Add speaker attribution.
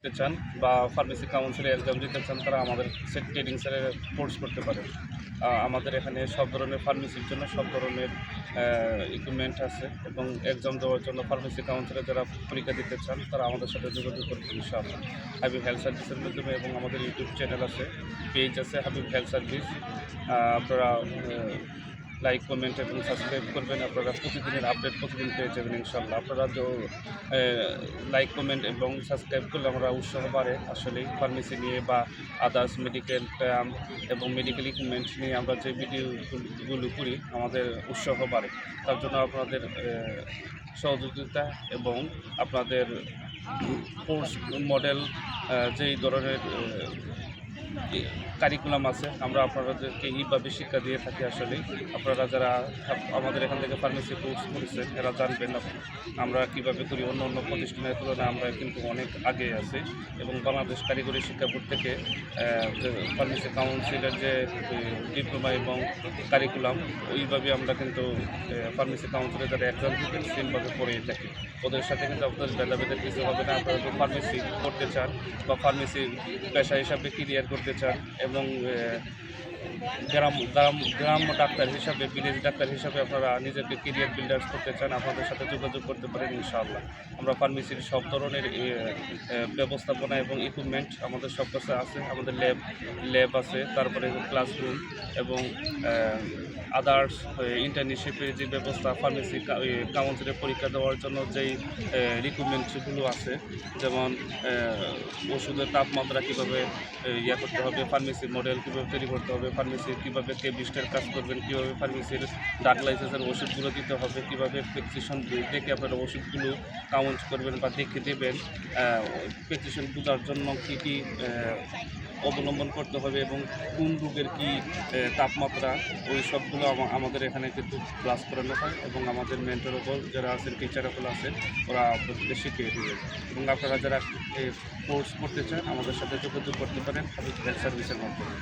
Speaker 1: দিতে চান বা ফার্মেসি কাউন্সিলে এক্সাম দিতে চান তারা আমাদের ট্রেনিং সেন্টারে কোর্স করতে পারেন। আমাদের এখানে সব ধরনের ফার্মেসির জন্য সব ধরনের ইকুইপমেন্ট আছে এবং এক্সাম দেওয়ার জন্য ফার্মেসি কাউন্সিলে যারা পরীক্ষা দিতে চান তারা আমাদের সাথে যোগাযোগ করবেন ইনশাআল্লাহ। হাবিব হেলথ সার্ভিসের মাধ্যমে এবং আমাদের ইউটিউব চ্যানেল আছে, পেজ আছে হাবিব হেলথ সার্ভিস। আপনারা লাইক, কমেন্ট এবং সাবস্ক্রাইব করবেন। আপনারা প্রতিদিনের আপডেট প্রতিদিন পেয়ে যাবেন ইনশাআল্লাহ। আপনারা লাইক, কমেন্ট এবং সাবস্ক্রাইব করলে আমরা উৎসাহ বাড়ে আসলেই ফার্মেসি নিয়ে বা আদার্স মেডিকেল ক্যাম্প এবং মেডিকেল ইকুইপমেন্ট নিয়ে আমরা যে ভিডিওগুলো করি আমাদের উৎসাহ বাড়ে। তার জন্য আপনাদের সহযোগিতা এবং আপনাদের কোর্স মডেল যেই ধরনের কারিকুলাম আছে আমরা আপনাদেরকে এইভাবে শিক্ষা দিয়ে থাকি। আসলে আপনারা যারা আমাদের এখান থেকে ফার্মেসি কোর্স করেছেন এরা জানবেন আমরা কীভাবে করি। অন্য অন্য প্রতিষ্ঠানের তুলনায় আমরা কিন্তু অনেক আগে আছি এবং বাংলাদেশ কারিগরি শিক্ষা বোর্ড থেকে ফার্মেসি কাউন্সিলের যে ডিপ্লোমা এবং কারিকুলাম ওইভাবে আমরা কিন্তু ফার্মেসি কাউন্সিলে যারা এক্সাম দিতেন সেমভাবে পড়িয়ে থাকি। ওদের সাথে কিন্তু আপনাদের ভেদাভেদের কিছু হবে না। আপনারা যদি ফার্মেসি করতে চান বা ফার্মেসি পেশা হিসাবে ক্লিয়ার করতে চান এবং গ্রাম্য ডাক্তার হিসাবে, ভিলেজ ডাক্তার হিসাবে আপনারা নিজেকে কেরিয়ার বিল্ডার্স করতে চান আপনাদের সাথে যোগাযোগ করতে পারেন ইনশাআল্লাহ। আমরা ফার্মেসির সব ধরনের ব্যবস্থাপনা এবং ইকুইপমেন্ট আমাদের সব কাছে আছে। আমাদের ল্যাব আছে, তারপরে ক্লাসরুম এবং আদার্স ইন্টার্নশিপের যে ব্যবস্থা, ফার্মেসি কাউন্সিলের পরীক্ষা দেওয়ার জন্য যেই রিকুইপমেন্টসগুলো আছে, যেমন ওষুধের তাপমাত্রা কীভাবে করতে হবে, ফার্মেসির মডেল কীভাবে তৈরি করতে হবে, ফার্মেসির কীভাবে কেমিস্টের কাজ করবেন, কীভাবে ফার্মেসির ডাক লাইসেন্সের ওষুধগুলো দিতে হবে, কীভাবে প্রেসক্রিপশন দেখে আপনারা ওষুধগুলো কাউন্ট করবেন বা দেখে দেবেন, প্রেসক্রিপশন বোঝার জন্য কী কী অবলম্বন করতে হবে এবং কোন রোগের কী তাপমাত্রা, ওই সবগুলো আমাদের এখানে কিন্তু ক্লাস করানো হয় এবং আমাদের মেন্টরেবল যারা আছেন, টিচারেবল আছেন, ওরা আপনাদেরকে শিখিয়ে দেবেন। এবং আপনারা যারা কোর্স করতে চান আমাদের সাথে যোগাযোগ করতে পারেন হাবিব হেলথ সার্ভিসের মাধ্যমে।